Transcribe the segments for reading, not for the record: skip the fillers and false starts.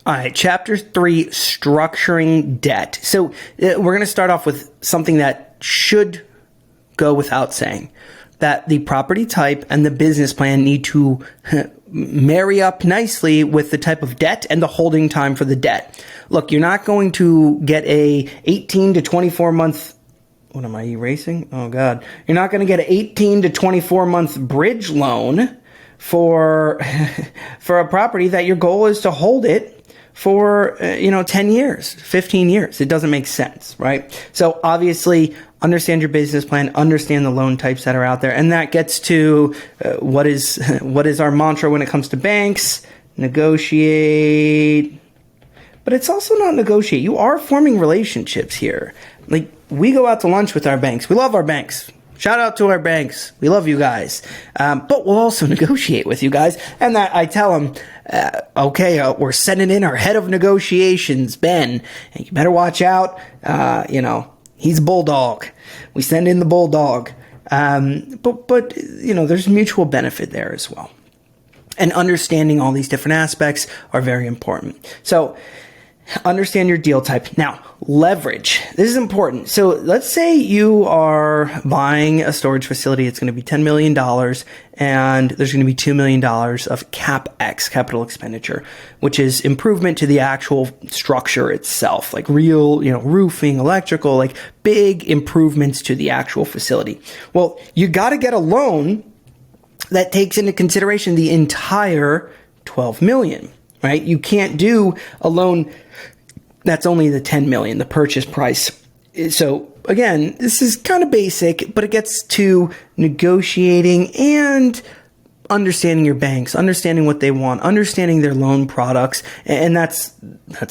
All right, chapter 3, structuring debt. So we're going to start off with something that should go without saying, that the property type and the business plan need to marry up nicely with the type of debt and the holding time for the debt. Look, you're not going to get a 18 to 24 month, what am I erasing? Oh God. You're not going to get an 18 to 24 month bridge loan for a property that your goal is to hold it for 10 years, 15 years. It doesn't make sense, right? So obviously understand your business plan, understand the loan types that are out there, and that gets to what is our mantra when it comes to banks: negotiate. But it's also not negotiate. You are forming relationships here. Like, we go out to lunch with our banks. We love our banks. Shout out to our banks. We love you guys. But we'll also negotiate with you guys. And that I tell them, we're sending in our head of negotiations, Ben. And you better watch out. He's a bulldog. We send in the bulldog. But there's mutual benefit there as well. And understanding all these different aspects are very important. So understand your deal type. Now, leverage. This is important. So let's say you are buying a storage facility. It's going to be $10 million, and there's going to be $2 million of CapEx, capital expenditure, which is improvement to the actual structure itself, like real, roofing, electrical, like big improvements to the actual facility. Well, you got to get a loan that takes into consideration the entire 12 million, right? You can't do a loan that's only the 10 million, the purchase price. So again, this is kind of basic, but it gets to negotiating and understanding your banks, understanding what they want, understanding their loan products. And that's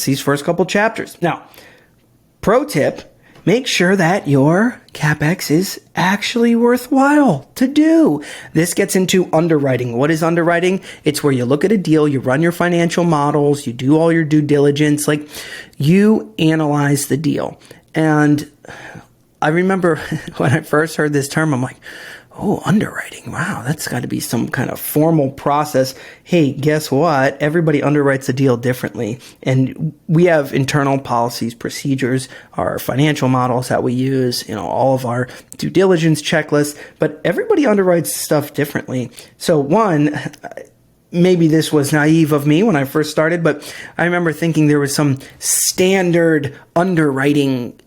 these first couple chapters. Now, pro tip, make sure that your CapEx is actually worthwhile to do. This gets into underwriting. What is underwriting? It's where you look at a deal, you run your financial models, you do all your due diligence, like you analyze the deal. And I remember when I first heard this term, I'm like, oh, underwriting. Wow, that's got to be some kind of formal process. Hey, guess what? Everybody underwrites a deal differently. And we have internal policies, procedures, our financial models that we use, all of our due diligence checklists, but everybody underwrites stuff differently. So one, maybe this was naive of me when I first started, but I remember thinking there was some standard underwriting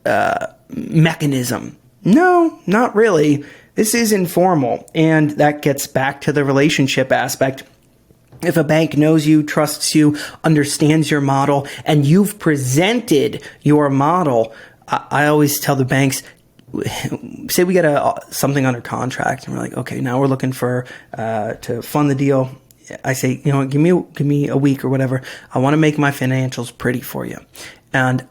mechanism. No, not really. This is informal, and that gets back to the relationship aspect. If a bank knows you, trusts you, understands your model, and you've presented your model, I always tell the banks, say we get something under contract, and we're like, okay, now we're looking for to fund the deal. I say, give me a week or whatever. I want to make my financials pretty for you, and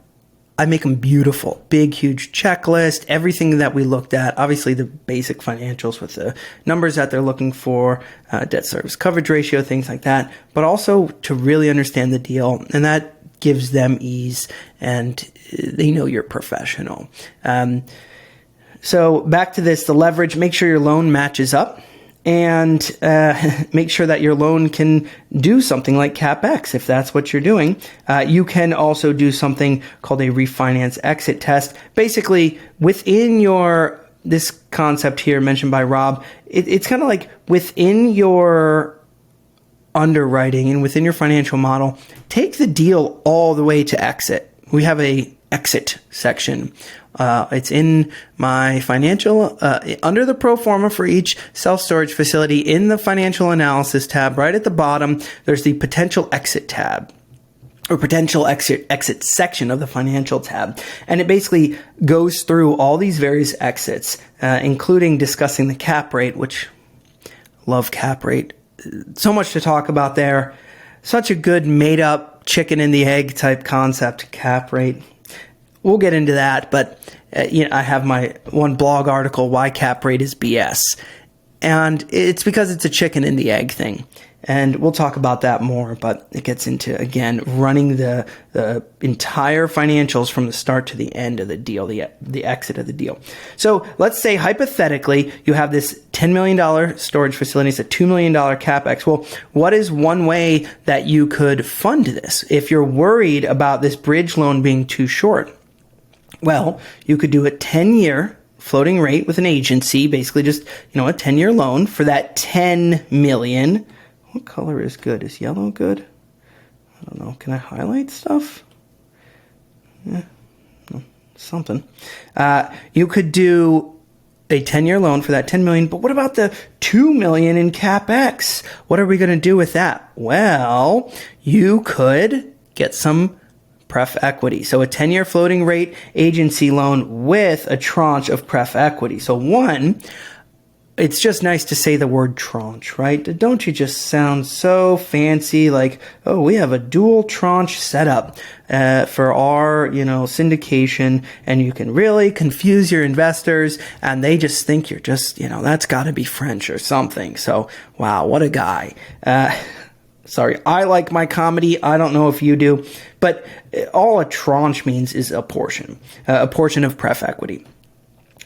I make them beautiful, big, huge checklist, everything that we looked at, obviously the basic financials with the numbers that they're looking for, debt service coverage ratio, things like that, but also to really understand the deal. And that gives them ease, and they know you're professional. So back to this, the leverage, make sure your loan matches up. And make sure that your loan can do something like CapEx if that's what you're doing. You can also do something called a refinance exit test. Basically, within this concept here mentioned by Rob, it's kind of like within your underwriting and within your financial model, take the deal all the way to exit. We have a exit section. It's in my financial, under the pro forma for each self-storage facility in the financial analysis tab, right at the bottom, there's the potential exit tab or potential exit section of the financial tab. And it basically goes through all these various exits, including discussing the cap rate, which love cap rate. So much to talk about there. Such a good made up chicken and the egg type concept, cap rate. We'll get into that, but I have my one blog article, Why Cap Rate is BS. And it's because it's a chicken and the egg thing. And we'll talk about that more, but it gets into, again, running the entire financials from the start to the end of the deal, the exit of the deal. So let's say hypothetically you have this $10 million storage facility, it's a $2 million CapEx. Well, what is one way that you could fund this if you're worried about this bridge loan being too short? Well, you could do a 10-year floating rate with an agency, basically just, a 10-year loan for that $10 million. What color is good? Is yellow good? I don't know. Can I highlight stuff? Yeah, no, something. You could do a 10-year loan for that $10 million, but what about the $2 million in CapEx? What are we going to do with that? Well, you could get some pref equity. So a 10-year floating rate agency loan with a tranche of pref equity. So one, it's just nice to say the word tranche, right? Don't you just sound so fancy, like, oh, we have a dual tranche setup for our, syndication, and you can really confuse your investors, and they just think you're just, that's got to be French or something. So, wow, what a guy. Sorry, I like my comedy. I don't know if you do, but all a tranche means is a portion of pref equity.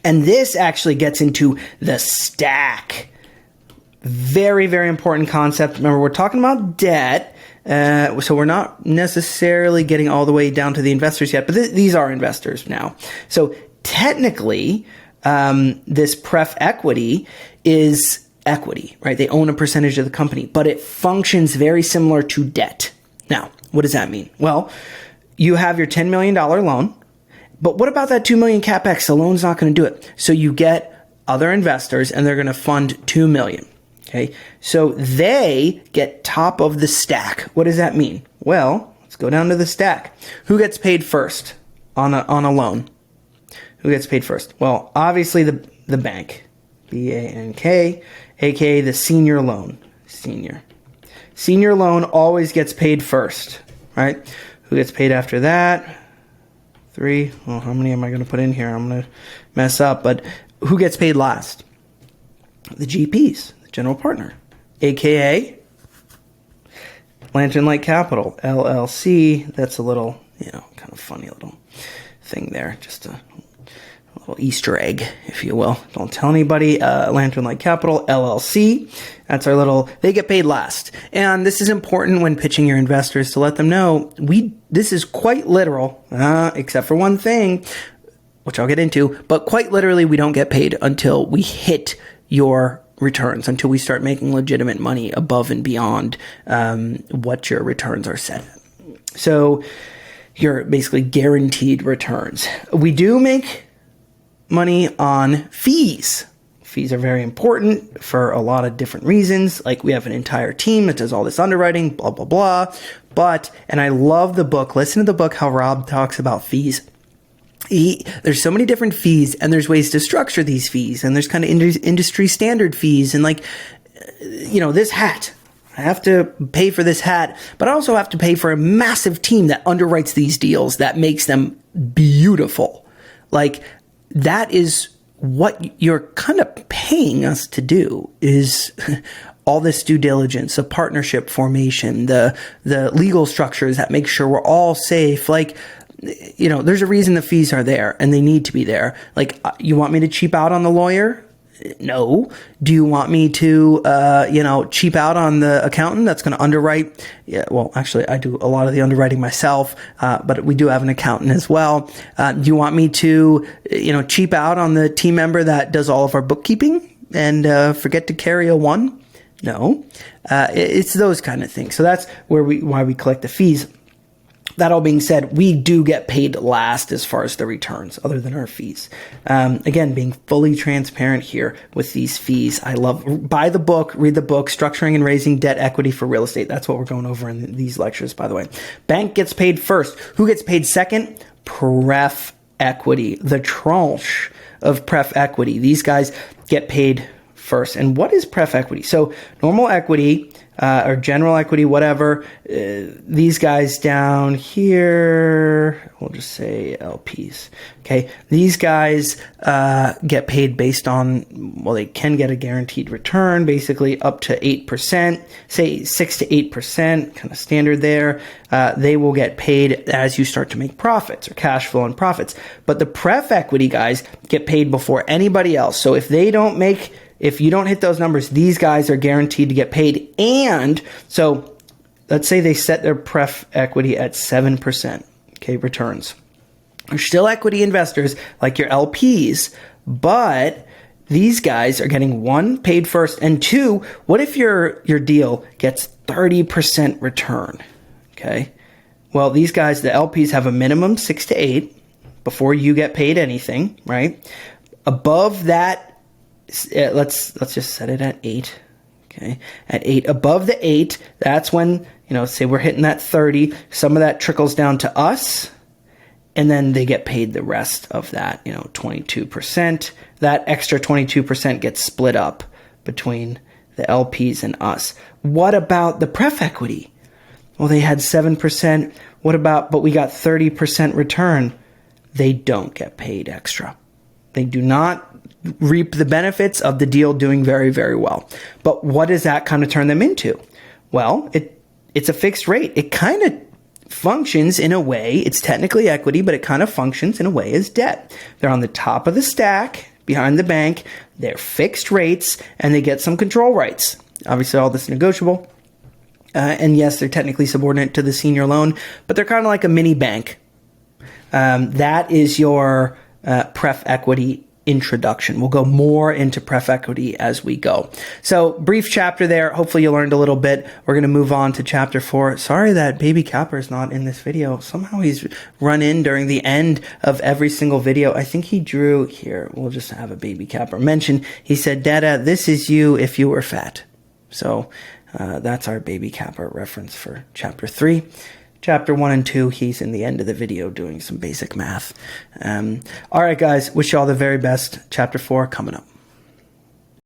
And this actually gets into the stack. Very, very important concept. Remember, we're talking about debt, so we're not necessarily getting all the way down to the investors yet, but these are investors now. So technically, this pref equity is equity, right? They own a percentage of the company, but it functions very similar to debt. Now, what does that mean? Well, you have your $10 million loan, but what about that $2 million CapEx? The loan's not going to do it. So you get other investors and they're going to fund $2 million. Okay. So they get top of the stack. What does that mean? Well, let's go down to the stack. Who gets paid first on a loan? Who gets paid first? Well, obviously the bank, BANK, aka the senior loan. Senior loan always gets paid first, right? Who gets paid after that? 3. Well, how many am I going to put in here? I'm going to mess up, but who gets paid last? The GPs, the general partner, aka Lantern Light Capital, LLC. That's a little, kind of funny little thing there. Just a little Easter egg, if you will. Don't tell anybody. Lantern Light Capital, LLC. That's our little, they get paid last. And this is important when pitching your investors to let them know, this is quite literal, except for one thing, which I'll get into, but quite literally, we don't get paid until we hit your returns, until we start making legitimate money above and beyond what your returns are set at. So you're basically guaranteed returns. We do make money on fees. Fees are very important for a lot of different reasons. Like we have an entire team that does all this underwriting, blah, blah, blah. But, and I love the book. Listen to the book, how Rob talks about fees. There's so many different fees and there's ways to structure these fees. And there's kind of industry standard fees. And like, this hat, I have to pay for this hat, but I also have to pay for a massive team that underwrites these deals that makes them beautiful. Like that is what you're kind of paying us to do, is all this due diligence, the partnership formation, the legal structures that make sure we're all safe. Like, there's a reason the fees are there and they need to be there. Like, you want me to cheap out on the lawyer? No. Do you want me to, cheap out on the accountant that's going to underwrite? Yeah, well, actually, I do a lot of the underwriting myself, but we do have an accountant as well. Do you want me to, cheap out on the team member that does all of our bookkeeping and forget to carry a 1? No. It's those kind of things. So that's why we collect the fees. That all being said, we do get paid last as far as the returns, other than our fees. Again, being fully transparent here with these fees. I love, buy the book, read the book, Structuring and Raising Debt Equity for Real Estate. That's what we're going over in these lectures, by the way. Bank gets paid first. Who gets paid second? Pref equity, the tranche of pref equity. These guys get paid first. And what is pref equity? So normal equity, or general equity, whatever. These guys down here, we'll just say LPs. Okay, these guys get paid based on, well, they can get a guaranteed return, basically up to 8%, say 6 to 8%, kind of standard there. They will get paid as you start to make profits or cash flow and profits. But the pref equity guys get paid before anybody else. So if you don't hit those numbers, these guys are guaranteed to get paid. And so let's say they set their pref equity at 7%, okay, returns. They're still equity investors like your LPs, but these guys are getting, one, paid first, and two, what if your deal gets 30% return? Okay. Well, these guys, the LPs, have a minimum 6 to 8 before you get paid anything, right? Above that, let's just set it at 8. Okay. At 8, above the 8, that's when, say we're hitting that 30, some of that trickles down to us, and then they get paid the rest of that, 22%. That extra 22% gets split up between the LPs and us. What about the pref equity? Well, they had 7%. But we got 30% return. They don't get paid extra. They do not reap the benefits of the deal doing very, very well. But what does that kind of turn them into? Well, it's a fixed rate. It kind of functions in a way, it's technically equity, but it kind of functions in a way as debt. They're on the top of the stack behind the bank. They're fixed rates, and they get some control rights. Obviously, all this is negotiable. And yes, they're technically subordinate to the senior loan, but they're kind of like a mini bank. That is your pref equity introduction. We'll go more into pref equity as we go. So brief chapter there. Hopefully you learned a little bit. We're going to move on to chapter 4. Sorry that Baby Capper is not in this video. Somehow he's run in during the end of every single video. I think he drew here. We'll just have a Baby Capper mention. He said, "Dada, this is you if you were fat." So that's our Baby Capper reference for chapter 3. Chapter 1 and 2, he's in the end of the video doing some basic math. All right, guys, wish you all the very best. Chapter 4 coming up.